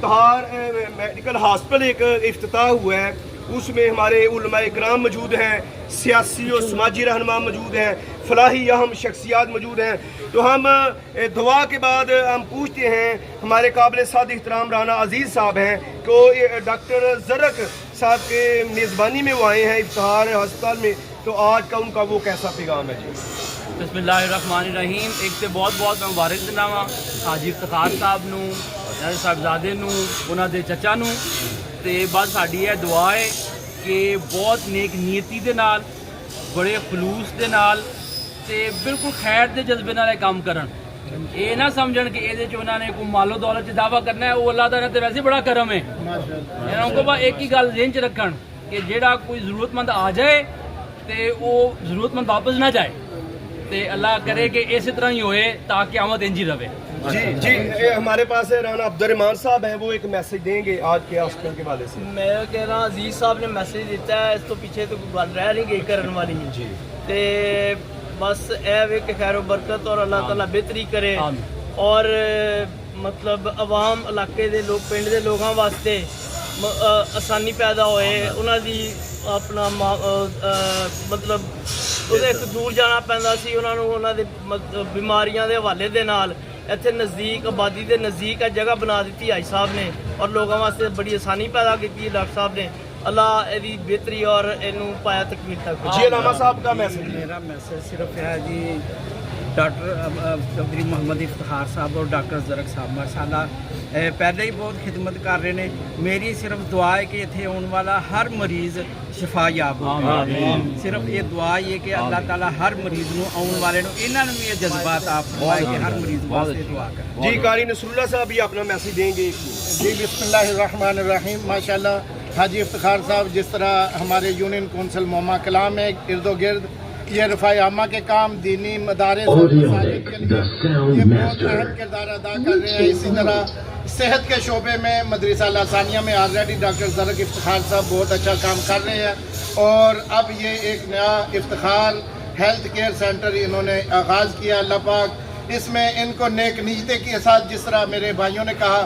Iftikhar medical hospital एक इफ्तिताह हुआ है, उसमें हमारे उलमा इकराम मौजूद हैं, सियासी और समाजी रहनुमा मौजूद हैं, फलाही अहम शख्सियात मौजूद हैं। तो हम दुआ के बाद हम पूछते हैं, हमारे काबिल साद एहतराम राना अजीज़ साहब हैं कि डॉक्टर ज़रक साहब के मेज़बानी में वो आए हैं इफ्तिखार अस्पताल में, तो आज का उनका वो कैसा पैगाम है जी। बिस्मिल्लाहिर्रहमानिर्रहीम। एक तो बहुत बहुत मुबारक देना हाजी इफ्तिखार साहब नूं, साहबजादे नूं, उन्हां दे चचा नूं, ते बस साडी ये दुआ है कि बहुत नेक नीयती दे नाल, बड़े खलूस दे नाल ते बिल्कुल खैर दे जज्बे नाल काम करन। ये ना समझण कि ये उन्होंने कोई मालो दौलत च दावा करना है, वो अल्लाह ताला ते वैसे बड़ा करम है। उनको बस एक ही गल ज़हन च रखन कि जेड़ा कोई ज़रूरतमंद आ जाए तो वो ज़रूरतमंद वापस ना जाए, तो अल्लाह करे कि इस तरह ही होए ताकि आमद इंजी रहे। जी जी, हमारे पास है राना अब्दुर्रहमान साहब हैं, वो एक मैसेज देंगे आज के हॉस्पिटल के वाले से। मैं कह रहा अजीज साहब ने मैसेज दिता है, इस तो पीछे तो गल रह नहीं गई करने वाली जी, ते बस ए वे कि खैर बरकत और अल्लाह ताला बेहतरी करे और मतलब आवाम इलाके दे लोग, पिंड दे लोगों वास्ते आसानी पैदा होए, उन्हां दी अपना मतलब ਉਹਦੇ ਇੱਕ ਦੂਰ ਜਾਣਾ ਪੈਂਦਾ ਸੀ ਉਹਨਾਂ ਨੂੰ, ਉਹਨਾਂ ਦੇ ਬਿਮਾਰੀਆਂ ਦੇ ਹਵਾਲੇ ਦੇ ਨਾਲ ਇੱਥੇ ਨਜ਼ਦੀਕ ਆਬਾਦੀ ਦੇ ਨਜ਼ਦੀਕ ਆ ਜਗ੍ਹਾ ਬਣਾ ਦਿੱਤੀ ਹਾਜੀ ਸਾਹਿਬ ਨੇ ਔਰ ਲੋਕਾਂ ਵਾਸਤੇ ਬੜੀ ਆਸਾਨੀ ਪੈਦਾ ਕੀਤੀ ਡਾਕਟਰ ਸਾਹਿਬ ਨੇ। अल्लाह ਇਹਦੀ बेहतरी और इनू पाया तकमील तक। जी अलामा साहब का मैसेज। मेरा मैसेज सिर्फ है जी, डॉक्टर चौधरी मोहम्मद इफ्तिखार साहब और डॉक्टर ज़रक साहब माशाल्लाह पहले ही बहुत खिदमत कर रहे हैं। मेरी सिर्फ दुआ है कि इतने आने वाला हर मरीज़ शिफा याब हो। सिर्फ ये दुआ ये कि अल्लाह ताला हर मरीज़ नूं आने वाले नूं इन्हां नूं ये जज्बात आप फरमाए कि हर मरीज़ वास्ते दुआ करें। जी कारी नसरुल्लाह साहब भी अपना मैसेज देंगे। जी बिस्मिल्लाहिर्रहमानिर्रहीम। माशाल्लाह हाजी इफ्तिखार साहब जिस तरह हमारे यूनियन कौंसिल मोमा कलाम में इर्द गिर्द ये रफ़ाई आमा के काम, दीनी मदारिस और मसाजिद के लिए ये बहुत अहम किरदार अदा कर रहे हैं। इसी तरह सेहत के शोबे में मदरसा लासानिया में ऑलरेडी डॉक्टर ज़रक इफ्तिखार साहब बहुत अच्छा काम कर रहे हैं और अब ये एक नया इफ्तिखार हेल्थ केयर सेंटर इन्होंने आगाज़ किया। अल्लाह पाक इसमें इनको नेक नीयती के साथ, जिस तरह मेरे भाइयों ने कहा,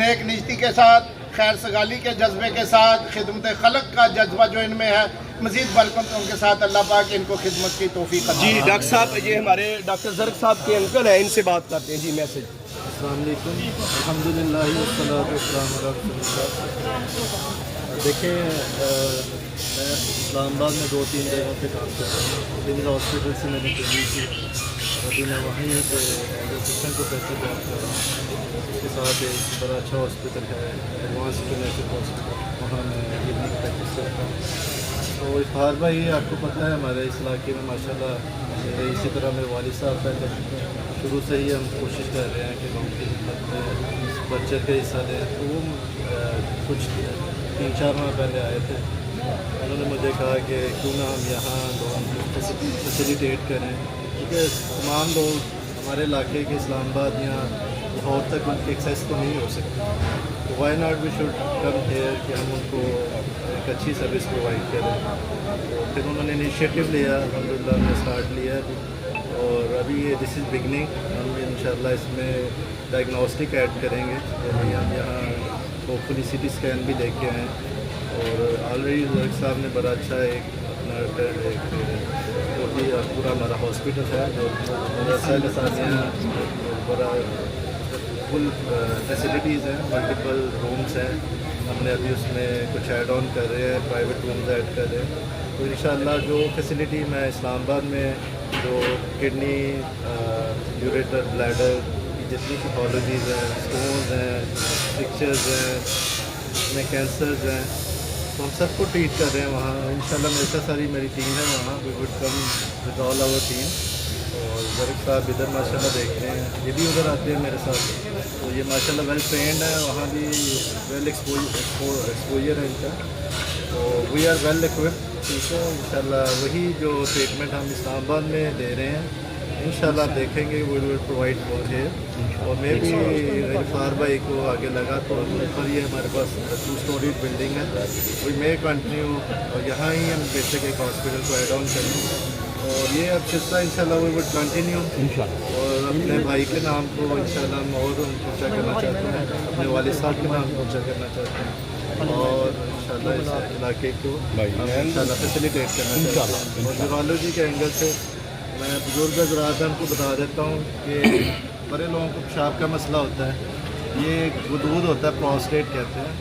नेक नीयती के साथ, खैर सगाली के जज्बे के साथ, खिदमत खलक का जज्बा जो इनमें है, मज़ीद बरकतों के साथ अल्लाह पाक इनको खिदमत की तौफीक अता। जी डॉक्टर साहब, ये हमारे डॉक्टर ज़रक साहब के अंकल हैं, इनसे बात करते हैं। जी मैसेज। अस्सलाम वालेकुम, अल्हम्दुलिल्लाह वस्सलातु वस्सलामु अला रसूलिल्लाह। देखें, मैं इस्लामाबाद में 2-3 जगहों पे काम करता हूँ। दिल्ली हॉस्पिटल से मैंने ट्रेनिंग की, अभी मैं वहीं पे असिस्टेंट प्रोफेसर जॉब कर रहा हूँ। उसके साथ एक बड़ा अच्छा हॉस्पिटल है एडवांस इंटरनेशनल हॉस्पिटल, वहाँ मैं इवनिंग प्रैक्टिस करता हूँ। तो इफ्तिखार भाई, आपको पता है हमारे इस इलाके में माशाल्लाह इसी तरह मेरे वालिद साहब पहले शुरू से ही हम कोशिश कर रहे हैं कि गाँव की खिदमत में बढ़ चढ़ के हिस्सा लें। तो वो कुछ 3-4 माह पहले आए थे, उन्होंने मुझे कहा कि क्यों ना हम यहाँ लोगों को फैसिलिटेट करें, क्योंकि तमाम लोग हमारे इलाके के इस्लामाबाद या लाहौर तक उनकी एक्सेस तो नहीं हो सकती, तो why not we should come here कि हम उनको एक अच्छी सर्विस प्रोवाइड करें। तो फिर उन्होंने इनिशिएटिव लिया, अल्हम्दुलिल्लाह हमने स्टार्ट लिया और अभी ये दिस इज़ बिगनिंग। हम इंशाल्लाह इसमें डायग्नोस्टिक ऐड करेंगे, यानी हम यहाँ होपफुली सिटी स्कैन भी लेके आएँ और ऑलरेडी ज़रक साहब ने बड़ा अच्छा एक अपना जो भी पूरा हमारा हॉस्पिटल है जो बड़ा फुल फैसिलिटीज़ हैं, मल्टीपल रूम्स हैं। हमने अभी उसमें कुछ ऐड ऑन कर रहे हैं, प्राइवेट रूम्स ऐड कर रहे हैं। तो इंशाल्लाह जो फैसिलिटी मैं इस्लामाबाद में जो किडनी, यूरेटर, ब्लैडर की जितनी पैथोलॉजीज़ हैं, स्टोन्स हैं, पिक्चर्स हैं, में कैंसर्स हैं, तो हम सबको ट्रीट कर रहे हैं वहाँ। इंशाल्लाह मेरे सारी मेरी टीम है वहाँ, we would come with all our team. और ज़रक साहब इधर माशाल्लाह देख रहे हैं, ये भी उधर आते हैं मेरे साथ, तो ये माशाल्लाह वेल ट्रेंड है, वहाँ भी वेल एक्सपोजर है इनका, तो वी आर वेल इक्विप्ड। ठीक है, इंशाल्लाह वही जो ट्रीटमेंट हम इस्लामाबाद में दे रहे हैं इंशाल्लाह देखेंगे, we will provide more here. और मैं भी इफ्तिखार भाई को आगे लगा तो ऊपर ये हमारे पास 2 स्टोरी बिल्डिंग है, वी मे कंटिन्यू और यहाँ ही हम बेशक एक हॉस्पिटल को एड ऑन करें और ये अब सिलसिला इंशाल्लाह वी वुड कंटिन्यू। और और अपने भाई के नाम को इंशाल्लाह हम और ऊँचा करना चाहते हैं, अपने वालिद साहब के नाम को ऊँचा करना चाहते हैं और इंशाल्लाह इस इलाके को हम इंशाल्लाह फैसिलिटेट करना चाहते हैं। और यूरोलॉजी के एंगल से मैं बुजुर्ग हज़रात को बता देता हूँ कि बड़े लोगों को पेशाब का मसला होता है, ये गुदगुद होता है, प्रोस्टेट कहते हैं।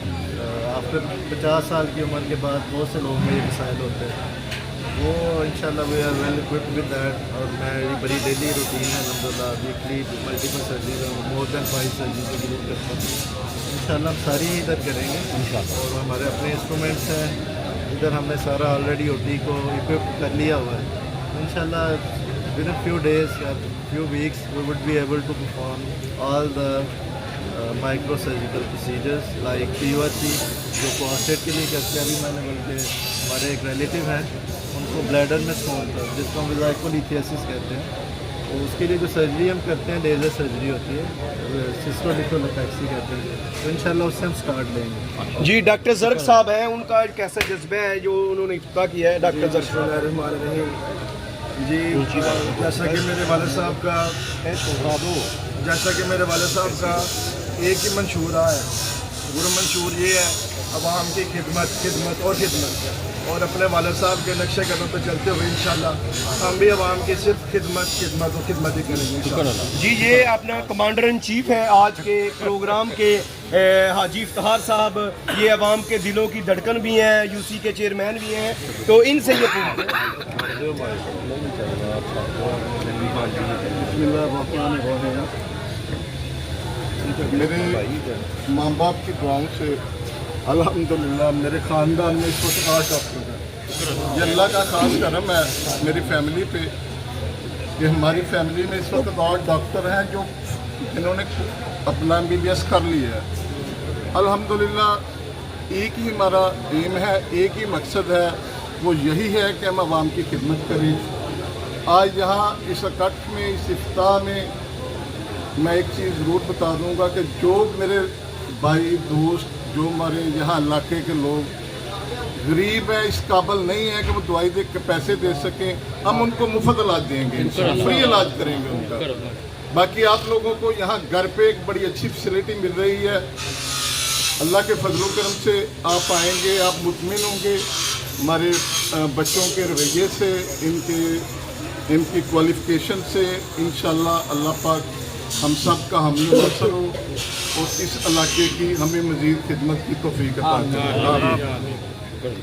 आफ्टर 50 साल की उम्र के बाद बहुत से लोगों में ये मसाइल होते हैं, वो इंशाल्लाह we are well equipped with that. और मेरी बड़ी डेली रूटीन है अल्हम्दुलिल्लाह, weekly multiple surgeries, more than 5 surgeries की जरूरत करता हूँ। इंशाल्लाह हम सारी इधर करेंगे और हमारे अपने इंस्ट्रूमेंट्स हैं, इधर हमने सारा ऑलरेडी ओटी को इक्विप कर लिया हुआ है। इंशाल्लाह विद इन फ्यू डेज या few weeks we would be able to perform all the micro surgical procedures like PURC जो प्रोस्टेट के लिए करते हैं। अभी मैंने बल्कि हमारे एक रिलेटिव हैं उनको ब्लैडर में स्टोन था जिसको हम विजाइकोलिथियासिस कहते हैं, तो उसके लिए जो सर्जरी हम करते हैं लेज़र सर्जरी होती है, सिस्टोलिथोलेपेक्सी कहते हैं, तो इंशाल्लाह उससे हम स्टार्ट लेंगे। जी डॉक्टर जरक साहब हैं, उनका एक कैसा जज्बा है जो उन्होंने इफ्तिताह किया है। डॉक्टर जरक जी जैसा कि मेरे वालिद साहब का एक ही मंशूरा है, पूरा मंशूर ये है अवाम की खिदमत और अपने वालिद साहब के नक्शे कदम पर चलते हुए इंशाल्लाह हम भी अवाम की सिर्फ खिदमत ही करेंगे इंशाल्लाह। जी ये अपना कमांडर इन चीफ है आज के प्रोग्राम के हाजी इफ्तिखार साहब, ये अवाम के दिलों की धड़कन भी हैं, UC के चेयरमैन भी हैं, तो इनसे ये पूछते मेरे माँ बाप की दुआओं से अल्हम्दुलिल्लाह मेरे ख़ानदान में इस वक्त 8 डॉक्टर हैं। ये अल्लाह का ख़ास करम है मेरी फैमिली पे कि हमारी फैमिली में इस वक्त 8 डॉक्टर हैं जो जिन्होंने अपना MBBS कर लिया है। अल्हम्दुलिल्लाह एक ही हमारा एम है, एक ही मकसद है, वो यही है कि हम आवाम की खिदमत करें। आज यहाँ इस इकट्ठ में, इस इफ्ताह में मैं एक चीज़ ज़रूर बता दूंगा कि जो मेरे भाई दोस्त, जो हमारे यहाँ इलाके के लोग गरीब है, इस काबिल नहीं है कि वो दवाई दे के पैसे दे सकें, हम उनको मुफ्त इलाज देंगे, फ्री इलाज करेंगे उनका। बाकी आप लोगों को यहाँ घर पे एक बड़ी अच्छी फैसिलिटी मिल रही है, अल्लाह के फजल करम से आप आएंगे, आप मुतमिन होंगे हमारे बच्चों के रवैये से, इनकी क्वालिफ़िकेशन से। इंशाल्लाह अल्लाह पाक हम सब का हामी नसर हो और इस इलाके की हमें मज़ीद खिदमत की तौफीक अता फरमाए।